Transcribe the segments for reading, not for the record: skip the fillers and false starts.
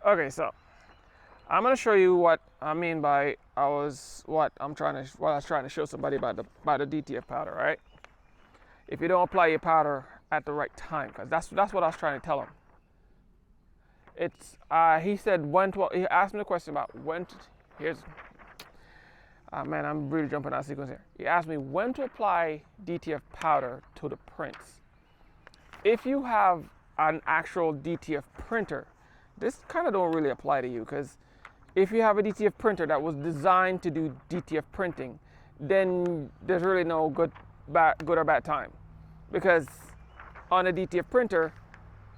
Okay, so I'm gonna show you what I mean by what I was trying to show somebody about the DTF powder, right? If you don't apply your powder at the right time, because that's what I was trying to tell him. It's he said when to. He asked me the question about when. Here's man, I'm really jumping out of sequence here. He asked me when to apply DTF powder to the prints. If you have an actual DTF printer, this kind of don't really apply to you, because if you have a DTF printer that was designed to do DTF printing, then there's really no good or bad time, because on a DTF printer,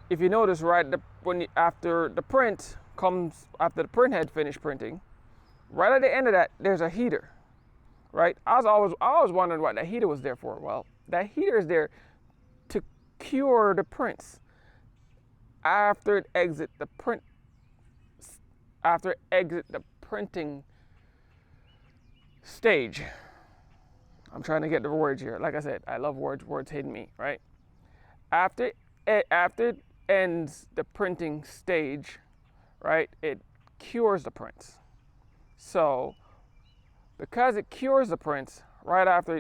if you notice, right, after the print head finished printing, right at the end of that, there's a heater, right? I was wondering what that heater was there for. Well, that heater is there to cure the prints after it exit the printing stage. I'm trying to get the words here. Like I said, I love words. Words hit me, right? After it ends the printing stage, right, it cures the prints. So because it cures the prints right after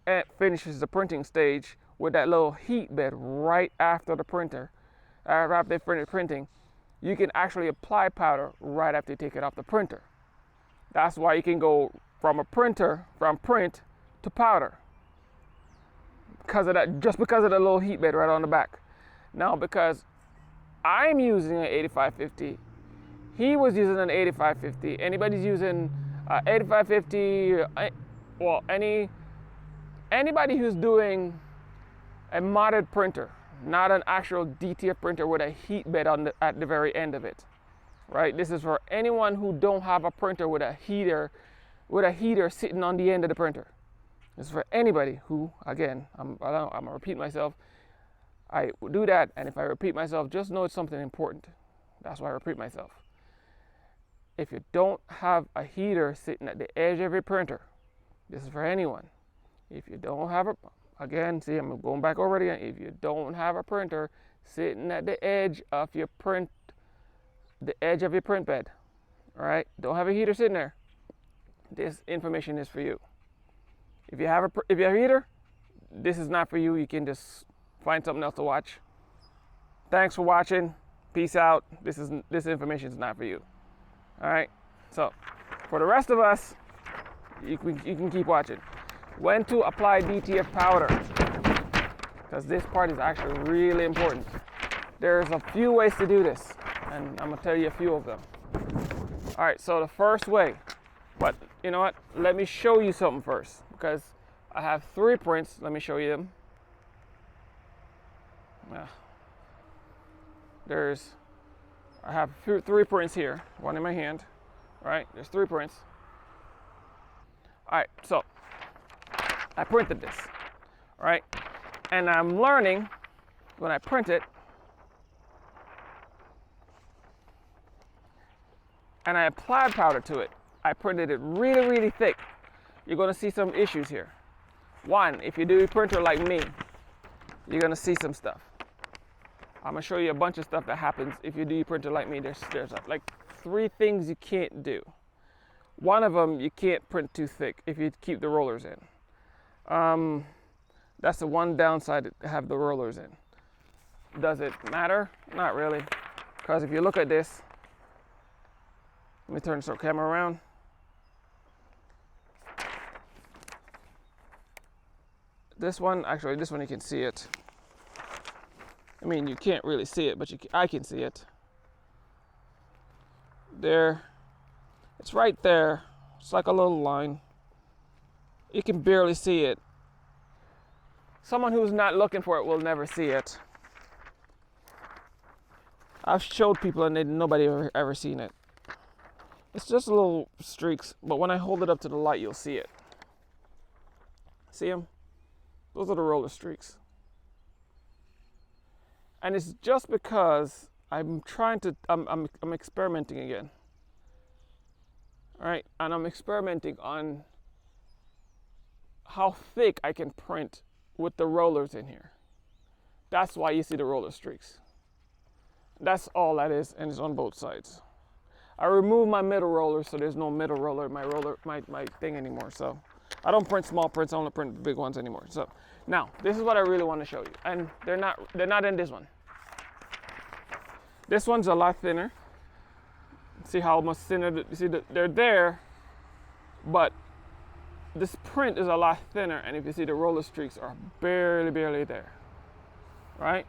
it finishes the printing stage with that little heat bed right after the printer, after they finish printing, you can actually apply powder right after you take it off the printer. That's why you can go from print to powder, because of that, just because of the little heat bed right on the back. Now, because I'm using an 8550, he was using an 8550. Anybody's using 8550, well, anybody who's doing a modded printer, not an actual DTF printer with a heat bed at the very end of it, right? This is for anyone who don't have a printer with a heater sitting on the end of the printer. This is for anybody who, again, I'm gonna repeat myself. I do that, and if I repeat myself, just know it's something important. That's why I repeat myself. If you don't have a heater sitting at the edge of your printer, this is for anyone. If you don't have again, see, I'm going back over it again. If you don't have a printer sitting at the edge of your print bed, all right, don't have a heater sitting there, this information is for you. If you have a heater, this is not for you. You can just find something else to watch. Thanks for watching. Peace out. This information is not for you. All right. So for the rest of us, you can keep watching. When to apply DTF powder, because this part is actually really important. There's a few ways to do this, and I'm gonna tell you a few of them. All right. So the first way, but you know what? Let me show you something first, because I have 3 prints. Let me show you them. I have 3 prints here, one in my hand, right? There's 3 prints. All right, so I printed this, right? And I'm learning when I print it, and I applied powder to it. I printed it really, really thick. You're gonna see some issues here. One, if you do a printer like me, you're gonna see some stuff. I'm gonna show you a bunch of stuff that happens if you do a printer like me. There's like 3 things you can't do. One of them, you can't print too thick if you keep the rollers in. That's the one downside to have the rollers in. Does it matter? Not really, because if you look at this, let me turn the camera around. This one you can see it. I mean, you can't really see it, but I can see it. There, it's right there. It's like a little line. You can barely see it. Someone who's not looking for it will never see it. I've showed people and nobody ever seen it. It's just little streaks, but when I hold it up to the light, you'll see it. See them? Those are the roller streaks. And it's just because I'm experimenting again. All right, and I'm experimenting on how thick I can print with the rollers in here. That's why you see the roller streaks. That's all that is, and it's on both sides. I removed my middle roller, so there's no middle roller in my thing anymore. So I don't print small prints, I only print the big ones anymore. So now this is what I really want to show you, and they're not in this one. This one's a lot thinner. See how much thinner? You see, they're there, but this print is a lot thinner, and if you see, the roller streaks are barely there, right?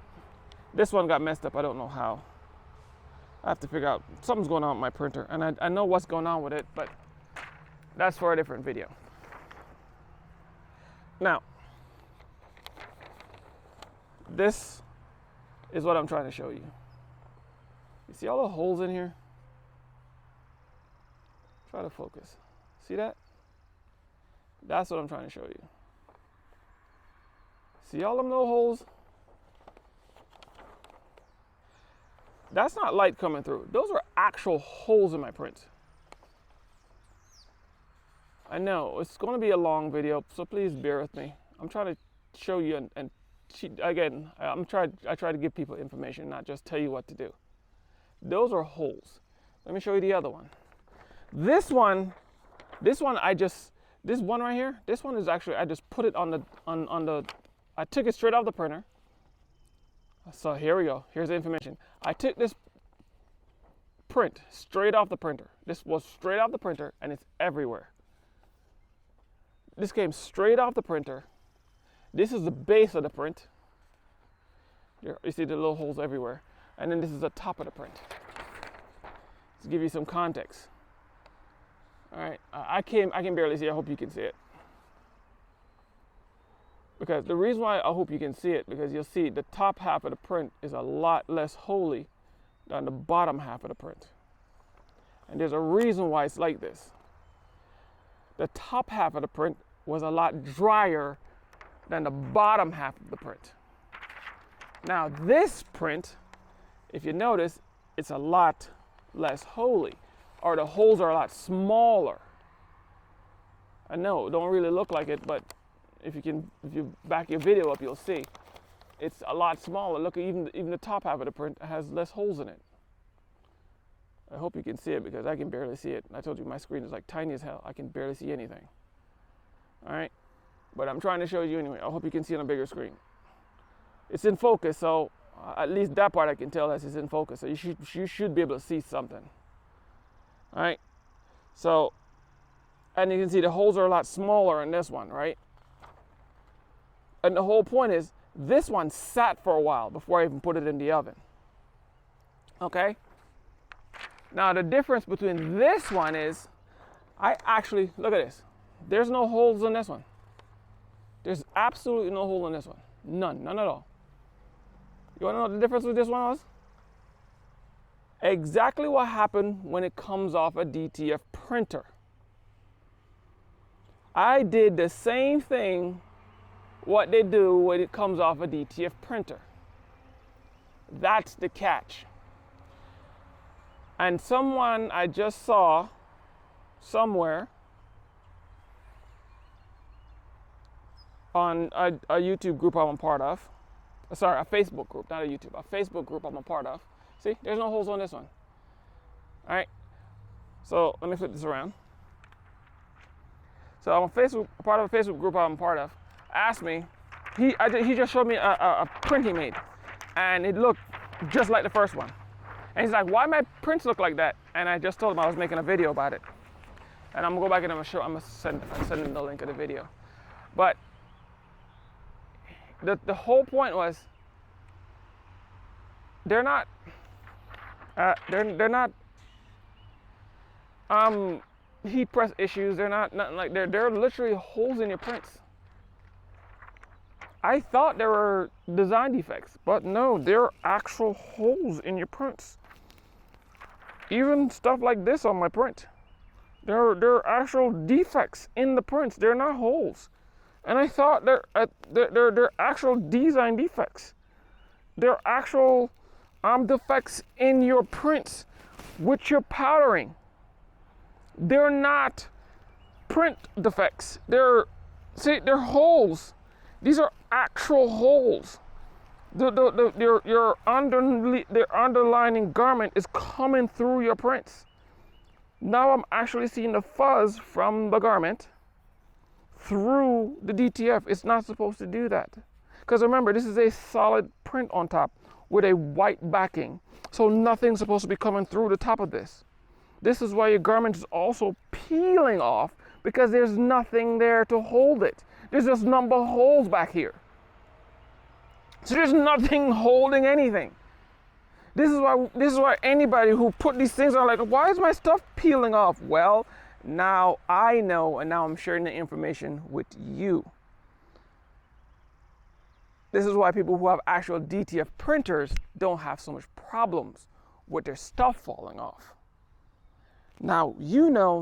This one got messed up. I don't know how. I have to figure out something's going on with my printer, and I know what's going on with it, but that's for a different video. Now, this is what I'm trying to show you. You see all the holes in here? Try to focus. See that? That's what I'm trying to show you. See all them little holes? That's not light coming through. Those are actual holes in my print. I know, it's going to be a long video, so please bear with me. I'm trying to show you and again, I try to give people information, not just tell you what to do. Those are holes. Let me show you the other one. This one this one right here, this one is actually, I just put it on the, I took it straight off the printer. So here we go. Here's the information. I took this print straight off the printer. This was straight off the printer, and it's everywhere. This came straight off the printer. This is the base of the print. You see the little holes everywhere. And then this is the top of the print. To give you some context. All right, I can barely see. I hope you can see it. Because the reason why I hope you can see it, because you'll see the top half of the print is a lot less holy than the bottom half of the print. And there's a reason why it's like this. The top half of the print was a lot drier than the bottom half of the print. Now this print, if you notice, it's a lot less holy, or the holes are a lot smaller. I know it don't really look like it, but if you back your video up, you'll see it's a lot smaller. Look, even the top half of the print has less holes in it. I hope you can see it, because I can barely see it. I told you my screen is like tiny as hell. I can barely see anything. All right, but I'm trying to show you anyway. I hope you can see on a bigger screen. It's in focus, so at least that part I can tell that it's in focus. So you should be able to see something. All right, so, and you can see the holes are a lot smaller in this one, right? And the whole point is, this one sat for a while before I even put it in the oven. Okay? Now the difference between this one is, I actually, look at this. There's no holes in this one. There's absolutely no hole in this one. None at all. You wanna know what the difference with this one was? Exactly what happened when it comes off a DTF printer. I did the same thing what they do when it comes off a DTF printer. That's the catch. And someone I just saw somewhere on a YouTube group I'm a part of, sorry, a Facebook group, not a YouTube, a Facebook group I'm a part of. See, there's no holes on this one. All right, so let me flip this around. So I'm a part of a Facebook group I'm a part of. Asked me, he just showed me a print he made, and it looked just like the first one. And he's like, why my prints look like that? And I just told him I was making a video about it. And I'm gonna go back and I'm gonna send him the link of the video. But the whole point was, they're not heat press issues. They're not nothing like, they're literally holes in your prints. I thought there were design defects, but no, there are actual holes in your prints. Even stuff like this on my print, there are actual defects in the prints. They're not holes, and I thought they're actual design defects. They're actual defects in your prints, which you're powdering. They're not print defects. They're holes. These are actual holes. The underlining garment is coming through your prints. Now I'm actually seeing the fuzz from the garment through the DTF. It's not supposed to do that. Because remember, this is a solid print on top with a white backing. So nothing's supposed to be coming through the top of this. This is why your garment is also peeling off, because there's nothing there to hold it. There's just number holes back here. So there's nothing holding anything. This is why anybody who put these things on, like, why is my stuff peeling off? Well, now I know, and now I'm sharing the information with you. This is why people who have actual DTF printers don't have so much problems with their stuff falling off. Now you know,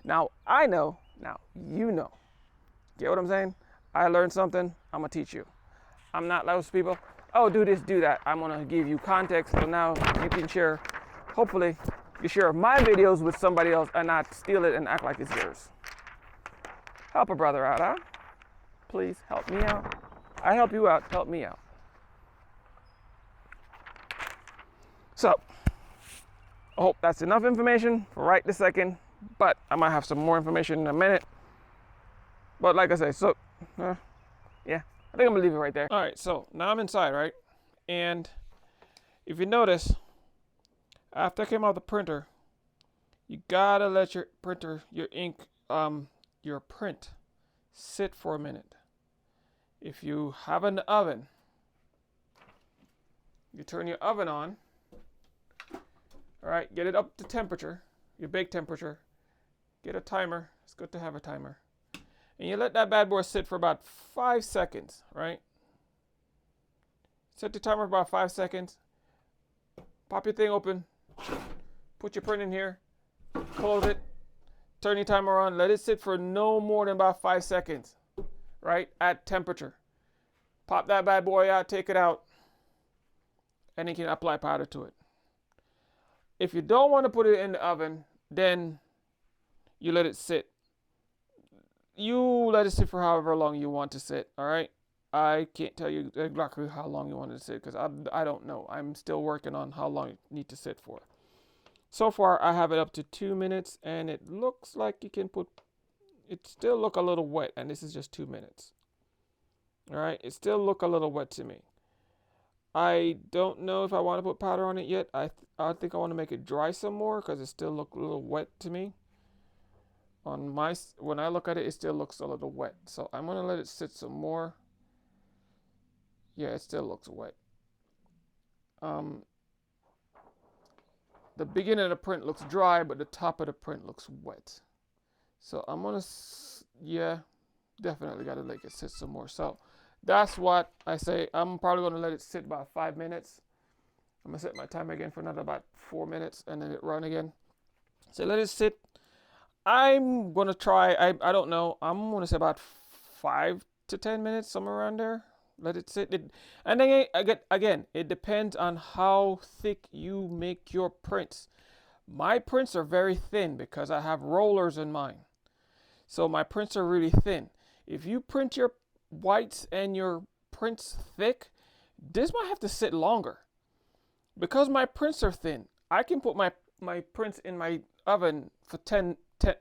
now I know, now you know. Get what I'm saying? I learned something, I'm gonna teach you. I'm not those people, oh, do this, do that. I'm gonna give you context, so now you can share, hopefully, you share my videos with somebody else and not steal it and act like it's yours. Help a brother out, huh? Please help me out. I help you out, help me out. So, I hope that's enough information for right this second, but I might have some more information in a minute. But like I say, so, yeah, I think I'm gonna leave it right there. All right, so now I'm inside, right? And if you notice, after I came out of the printer, you gotta let your printer, your ink, your print sit for a minute. If you have an oven, you turn your oven on. All right, get it up to temperature, your bake temperature. Get a timer. It's good to have a timer. And you let that bad boy sit for about 5 seconds, right? Set the timer for about 5 seconds. Pop your thing open. Put your print in here. Close it. Turn your timer on. Let it sit for no more than about 5 seconds, right? At temperature. Pop that bad boy out, take it out, and you can apply powder to it. If you don't want to put it in the oven, then you let it sit. You let it sit for however long you want to sit, all right? I can't tell you exactly how long you want it to sit because I don't know. I'm still working on how long you need to sit for. So far, I have it up to 2 minutes, and it looks like you can put, it still look a little wet, and this is just 2 minutes. All right, it still look a little wet to me. I don't know if I want to put powder on it yet. I think I want to make it dry some more because it still look a little wet to me. When I look at it, it still looks a little wet. So I'm going to let it sit some more. Yeah, it still looks wet. The beginning of the print looks dry, but the top of the print looks wet. So I'm going to, yeah, definitely got to let it sit some more. So that's what I say. I'm probably going to let it sit about 5 minutes. I'm going to set my timer again for another about 4 minutes and then it run again. So let it sit. I'm going to try, I don't know, I'm going to say about 5 to 10 minutes, somewhere around there. Let it sit. And then again, it depends on how thick you make your prints. My prints are very thin because I have rollers in mine. So my prints are really thin. If you print your whites and your prints thick, this might have to sit longer. Because my prints are thin, I can put my prints in my oven for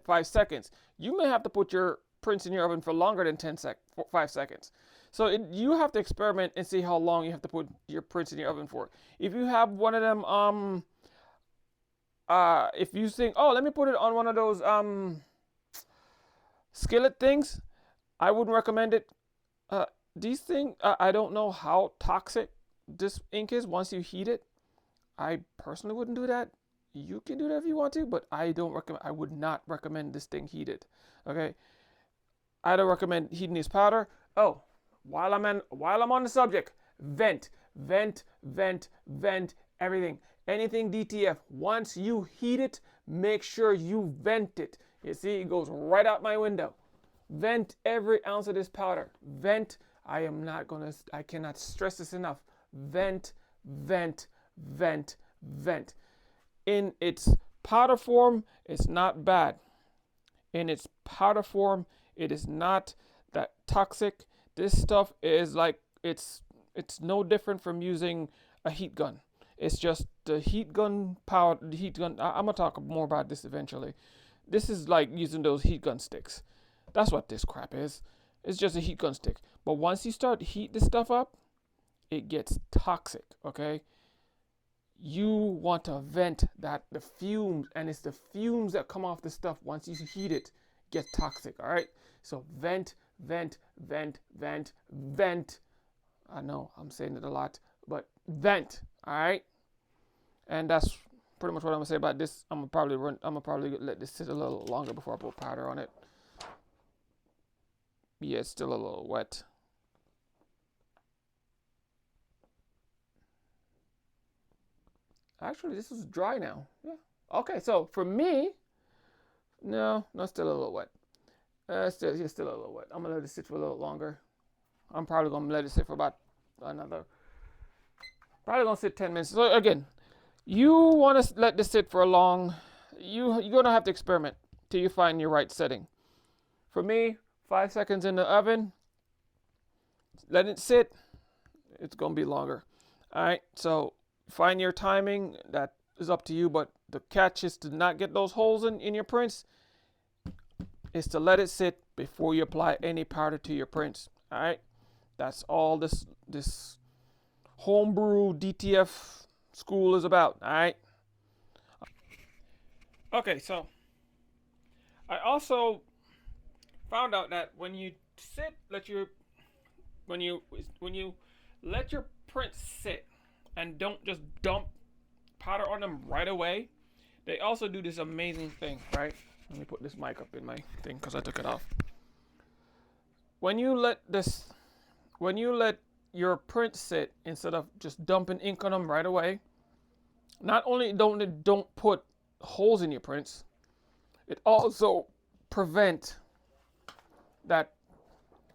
5 seconds. You may have to put your prints in your oven for longer than 5 seconds. So you have to experiment and see how long you have to put your prints in your oven for. If you have one of them, if you think, oh, let me put it on one of those skillet things, I wouldn't recommend it. These things, I don't know how toxic this ink is once you heat it. I personally wouldn't do that. You can do that if you want to, but I would not recommend this thing heated. Okay, I don't recommend heating this powder. Oh, while I'm on the subject, vent, everything, anything DTF. Once you heat it, make sure you vent it. You see, it goes right out my window. Vent every ounce of this powder. Vent. I cannot stress this enough. Vent. In its powder form, it's not bad. In its powder form, it is not that toxic. This stuff is like, it's It's no different from using a heat gun. It's just the heat gun power. The heat gun. I'm gonna talk more about this eventually. This is like using those heat gun sticks. That's what this crap is. It's just a heat gun stick. But once you start to heat this stuff up, it gets toxic. Okay. You want to vent that the fumes, and it's the fumes that come off the stuff once you heat it get toxic. All right. So vent, vent, vent, vent, vent. I know I'm saying it a lot, but vent. All right. And that's pretty much what I'm gonna say about this. I'm gonna probably let this sit a little longer before I put powder on it. Yeah, it's still a little wet. Actually, this is dry now. Yeah. Okay, so for me, no, still a little wet. It's still a little wet. I'm gonna let it sit for a little longer. I'm probably gonna let it sit for about probably gonna sit 10 minutes. So again, you want to let this sit for a long. You're gonna have to experiment till you find your right setting. For me, 5 seconds in the oven. Let it sit. It's gonna be longer. All right. So find your timing. That is up to you. But the catch is to not get those holes in your prints. Is to let it sit before you apply any powder to your prints. All right. That's all this homebrew DTF school is about. All right. Okay, so I also found out that when you let your prints sit and don't just dump powder on them right away, they also do this amazing thing, right? Let me put this mic up in my thing because I took it off. When you let your prints sit, instead of just dumping ink on them right away, not only don't put holes in your prints, it also prevent that.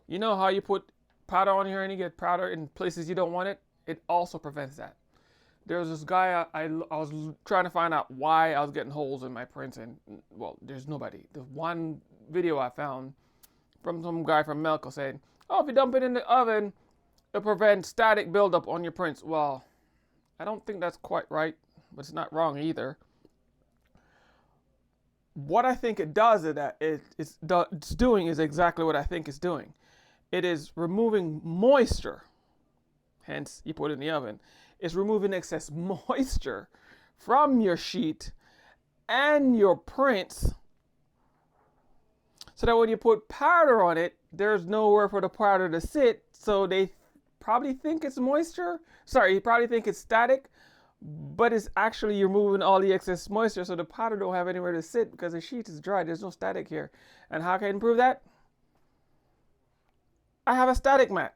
You know how you put powder on here and you get powder in places you don't want it? It also prevents that. There was this guy, I was trying to find out why I was getting holes in my prints, and well, there's nobody. The one video I found from some guy from Melco saying, oh, if you dump it in the oven, it prevents static buildup on your prints. Well, I don't think that's quite right, but it's not wrong either. What I think it does is that it's doing is exactly what I think it's doing. It is removing moisture, hence you put it in the oven. It's removing excess moisture from your sheet and your prints, so that when you put powder on it, there's nowhere for the powder to sit, so they probably think it's moisture. Sorry, you probably think it's static, but it's actually you're removing all the excess moisture, so the powder don't have anywhere to sit because the sheet is dry. There's no static here. And how can I improve that? I have a static mat.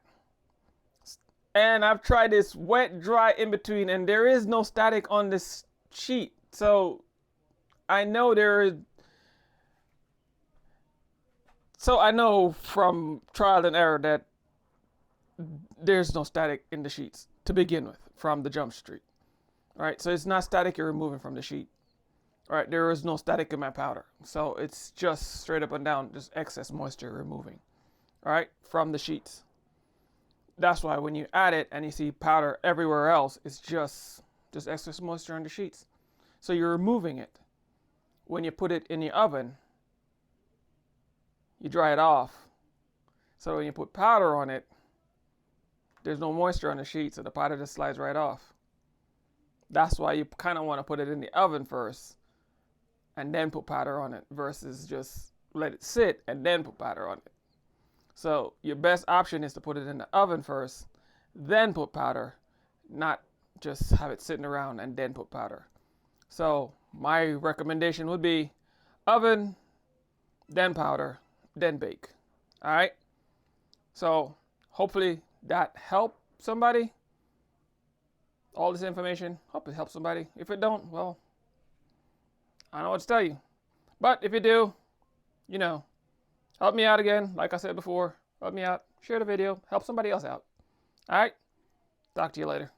And I've tried this wet, dry in between, and there is no static on this sheet. So I know I know from trial and error that there's no static in the sheets to begin with from the Jump Street. All right, so it's not static you're removing from the sheet. All right, there is no static in my powder. So it's just straight up and down, just excess moisture removing. All right, from the sheets. That's why when you add it and you see powder everywhere else, it's just excess moisture on the sheets. So you're removing it. When you put it in the oven, you dry it off. So when you put powder on it, there's no moisture on the sheet, so the powder just slides right off. That's why you kind of want to put it in the oven first and then put powder on it versus just let it sit and then put powder on it. So your best option is to put it in the oven first, then put powder, not just have it sitting around and then put powder. So my recommendation would be oven, then powder, then bake. All right. So hopefully that helped somebody. All this information, hope it helps somebody. If it don't, well, I don't know what to tell you. But if you do, help me out again. Like I said before, help me out. Share the video. Help somebody else out. All right. Talk to you later.